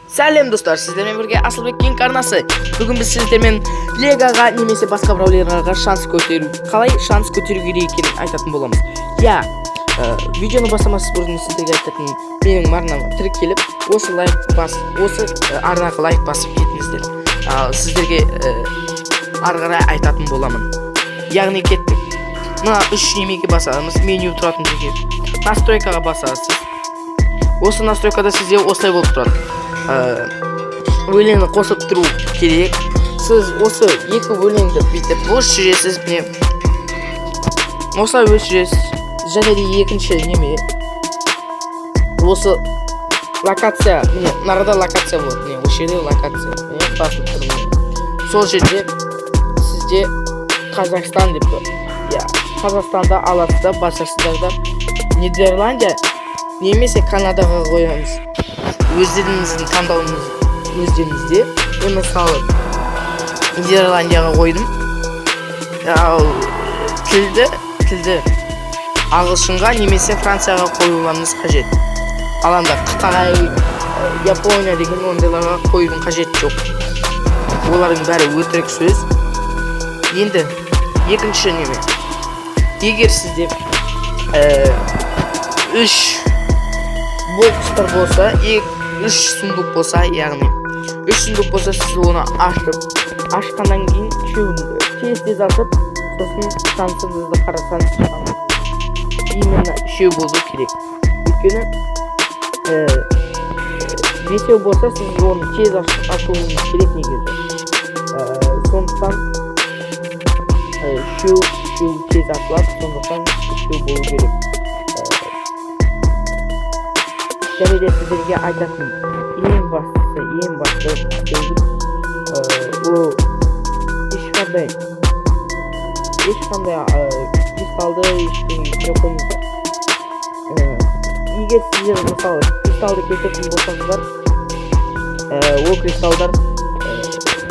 Сәлем достар, сіздермен бірге Асылбек King арнасы. Бүгін біз сіздермен Легаға немесе басқа браулерлерға шанс көтеру, қалай шанс көтеру керек екенін айтатын боламыз. Видеоны бастамас бұрын сіздерге айтатын менің арнама тіркеліп, осы лайк бас, осы арнаға лайк басып кетіңіздер. Сіздерге ары қарай айтатын боламын. Яғни кеттік. Мына 3 немеге басамыз, меню тұратын жерге. Настройкаға басасыз. Осы настройкада сізде осылай болып тұрады. Өлеңді қосып тұру керек. Сіз осы екі өлеңді бүйтіп өшіресіз, міне осылай өшіресіз. Және де екінші неме осы локация, міне нарада локация болады, міне осы жерде локация, міне басып тұрмын. Сол жерде сізде Қазақстан деп тұр. Қазақстанда аласыздар, басасыздар да Нидерландия немесе Канадаға қоямыз. Өздеріңіздің таңдауыңыз өздеріңізде. Мен мысалы Нидерландияға қойдым. Тілді ағылшынға немесе Францияға қоюларыңыз қажет. Аланда Қытай, Япония деген ондайларға қоюдың қажет жоқ. Олардың бәрі өтірік сөз. Енді екінші неме. Егер сізде 3 бокстар болса, 3 сундук болса, яғни 3 сундук болса, сіз оны ашқаннан кейін тез ашып, сосын шансыңызды қарасаңыз, именно 3 болу керек. Өйткені 5 болса, сіз оны тез ашуыңыз керек негізі. Сондықтан 3 тез ашылады, сондықтан 3 болу керек. Және де сіздерге айтатын ең басты ол ешқандай кристалды ештеңе қоймаңыздар. Егер сіздер мысалы кристалды кететін болсаңыздар, ол кристалдар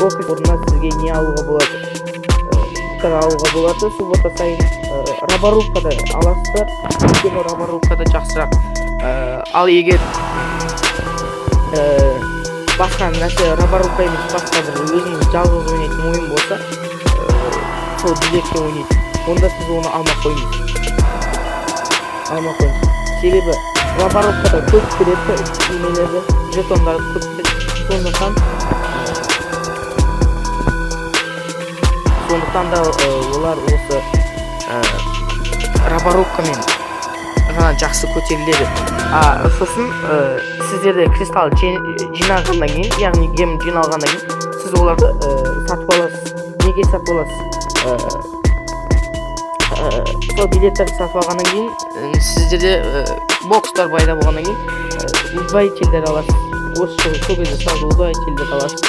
орнына сізге не алуға болады? Алуға болады. Суббота сайын роборубкада аласыздар. Өйткені роборубкада жақсырақ. Ал егер басқа нәрсе роборубка емес, басқа бір өзіңіз жалғыз ойнайтын ойын болса, сол билетке ойнайтын, онда сіз оны алмақ қойыңыз. Себебі роборубкада көп береді, немелерді, жетондарды көп береді. Сондықтан да олар осы роборубкамен жақсы көтеріледі. Сосын сіздерде кристалл жинағаннан кейін, яғни гем жиналғаннан кейін, сіз оларды сатып аласыз. Неге сатып аласыз? Сол билеттерді сатып алғаннан кейін, сіздерде бокстар пайда болғаннан кейін удвоителдер аласыз. Осы сол кезде сразу удвоителдер аласыз.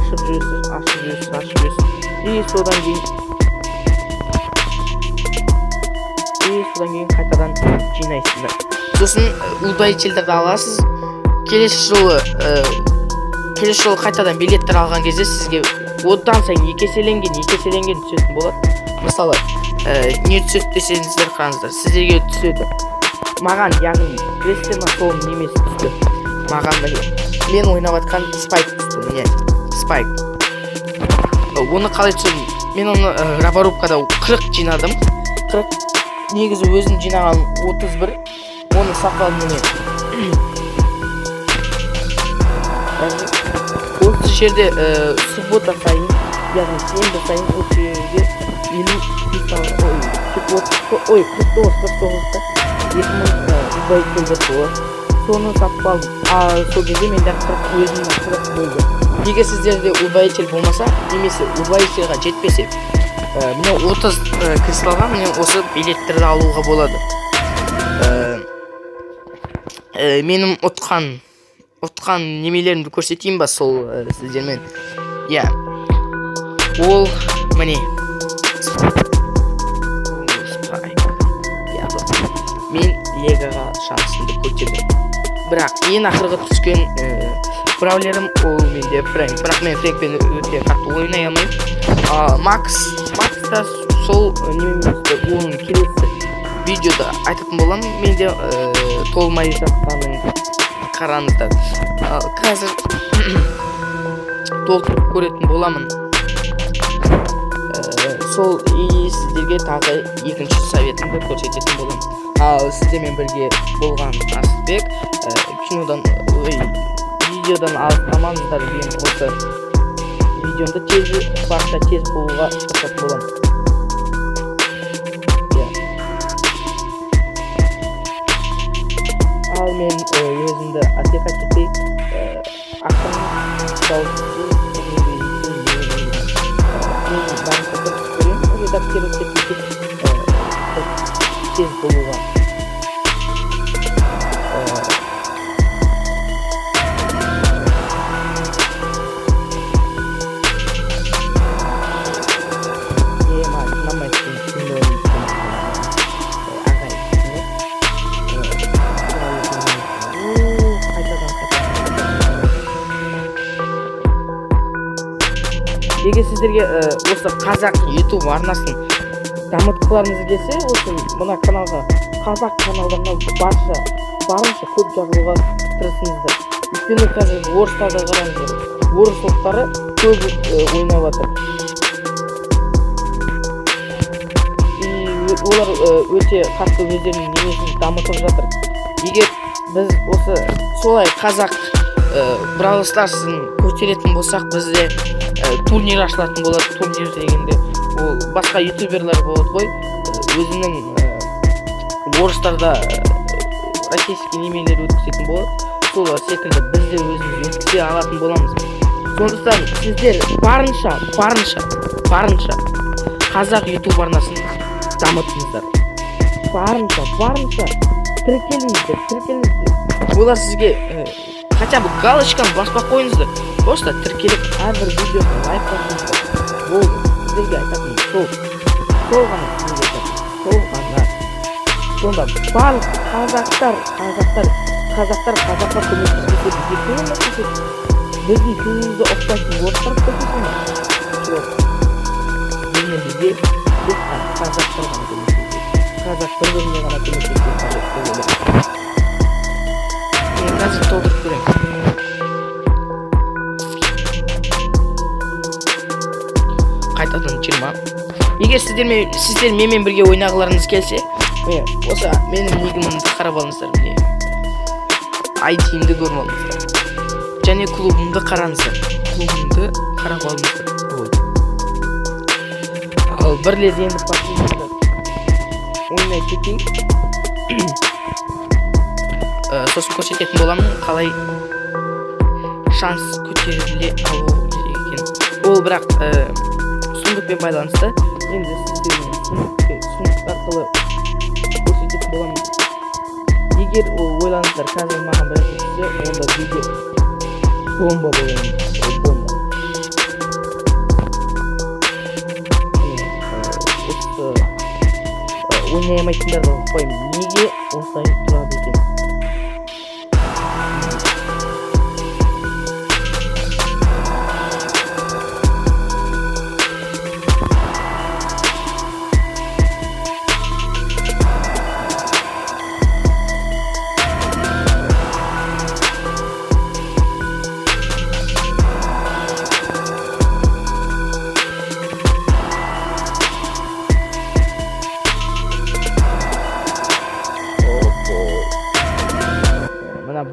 Сосын ашып жүресіз. И содан кейін қайтадан жинайсыздар. Сосын удвоителдерді аласыз. Келесі жолы қайтадан билеттер алған кезде сізге одан сайын екеселенген түсетін болады. Мысалы, не түседі десеңіздер, қараңыздар, сіздерге түседі. Маған, яғни Кристина сол немес түсті. Маған мен ойнап атқан спайк түсті. Міне, спайк. Оны қалай түсірдім? Мен оны роборубкада 40 жинадым. 40 негізі өзін жинаған 31, оны сақталдым. Міне. Осы жерде суббота сайын, яғни сенбі сайын осы жерде 49-та 2000 удвоителдер болады. Соны сатып алдым. Сол кезде менде 40 өзімнің 40 болды. Егер сіздерде удвоитель болмаса, немесе удвоительға жетпесе, міне 30 кристалға міне осы билеттерді алуға болады. Менің ұтқан немелерімді көрсетейін ба сол сіздермен? Ол міне мен Легаға шансымды көтердім. Бірақ ең ақырғы түскен браулерім ол менде Фрэнк. Бірақ мен Фрэнкпен өте қатты ойнай алмаймын. Макс та сол немемізді оның келесі видеода айтатын боламын. Менде толмай жатқанын қараңыздар. Қазір толтырып көретін боламын. Сол сіздерге тағы екінші советімді көрсететін боламын. Ал сіздермен бірге болған Асылбек. Видеодан алыстамаңыздар деген осы видеомды барынша тез болуға тырысатын боламын. Ал мен өзімді атеқа кетей ақырын дауыссыз тез болуға. Егер сіздерге осы қазақ YouTube арнасын дамытқыларыңыз келсе, осы мына каналға, қазақ каналдарына барынша көп жағуға тырысыңыздар. Өйткені қазір орыстарды қараңыздар, орыс ұлттары көп ойнап жатыр. Олар өте қатты өздерінің немесін дамытып жатыр. Егер біз осы солай қазақ Brawl Stars'ын көтеретін болсақ, бізде турнир ашылатын болады. Турнир дегенде ол басқа ютуберлер болады ғой, өзінің орыстарда российский немелер өткізетін болады. Сол секілді біз де өзіміз өткізе алатын боламыз. Сондықтан сіздер барынша қазақ ютуб арнасын дамытыңыздар. Барынша тіркеліңіздер. Олар сізге хотя бы галочканы баспақ қойыңыздар. Просто тіркеліп әрбір видеоны лайк басыңыздар. Болды. Сіздерге айтатын сол ғана сіздерге айтатын. Сол ғана. Сонда барлық қазаққа көмектеспесе бізге көмектеседі. Біздің тілімізді ұқпайтын орыстар көмектеседі ме? Жоқ. Бізге қазақтар ғана көмектеседі. Қазақ бір-біріне ғана көмектеседі. Мен қазір толтырып көрейін. Қайтадан 20. Егер сіздер менімен бірге ойнағыларыңыз келсе, осы менің нигімімді қарап алыңыздар. ID-имді көріп алыңыздар. Және клубымды қараңыздар. Клубымды қарап алыңыздар. Ал бірлез енді патымызды ойнай кетейін. Сосын көрсететін боламын, қалай шанс көтеріле алу керек екен. Ол бірақ сундықпен байланысты. Енді сіздермен сундық арқылы көрсететін боламын. Егер ойлаңыздар, қазір маған бір нәрсе, онда видео бомба болады. Бомба. Ойнай алмайтындарды қоймын. Неге осылай тұрады екен?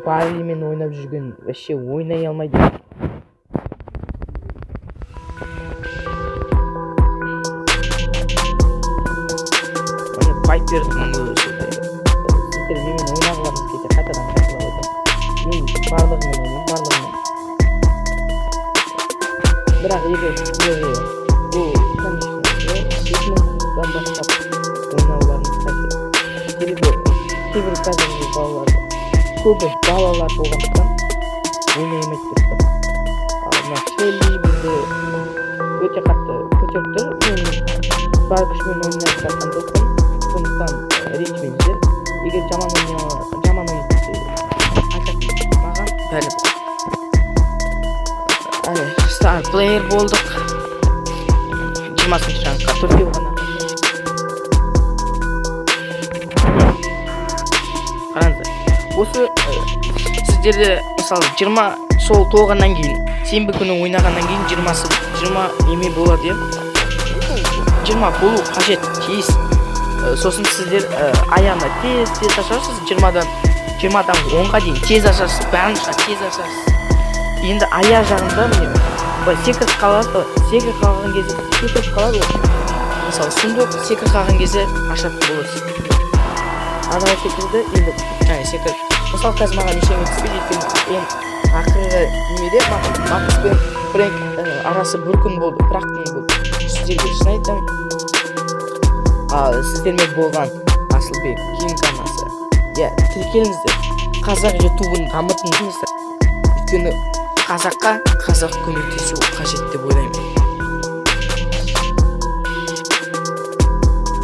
Барримен ойнап жүрген вообще ойнай алмайды. Оны пайпердің өзі. Сіздер менімен ойнағыларыңыз келсе қайтадан қайталап айтамын. Мен барлығымен ойнаймын. Бірақ егер сіздер бұл конечныйдан бастап ойнауларыңыз қажет. Себебі кейбір қазіргі балаларды көбі балалар болғандықтан ойнай алмайды достар. Мына Шелли бізді өте қатты көтеріп тұр. Мен бар күшімен ойнап жатқан жоқпын. Сондықтан ренжімеңіздер. Егер жаман ойнап айтатын маған бәрі. Стар плеер болдық. 20-шы рангқа төртеу ғана. Қараңыздар. Осы сіздерде мысалы 20 сол толғаннан кейін сенбі күні ойнағаннан кейін 20 еме болады иә. 20 болу қажет тиіс. Сосын сіздер аяғына тез ашарсыз. 20-дан 10-ға дейін тез ашарсыз, барынша тез ашарсыз. Енді аяқ жағында міне былай секіріп қалады, секіріп қалған кезде секіріп қалады ғой. Мысалы сундук секіріп қалған кезде ашатын боласыз. Анау секірді, енді жаңа секіріп. Мысалы қазір маған ештеңе түспейді, өйткені ең ақырғы немеде Маркус пен Фрэнк арасы бір күн болды, бір-ақ күн болды. Сіздерге шын айтамын. Ал сіздермен болған Асылбек киноканасы. Иә, тіркеліңіздер. Қазақ ютубын дамытыңыздар. Өйткені қазаққа қазақ көмектесу қажет деп ойлаймын.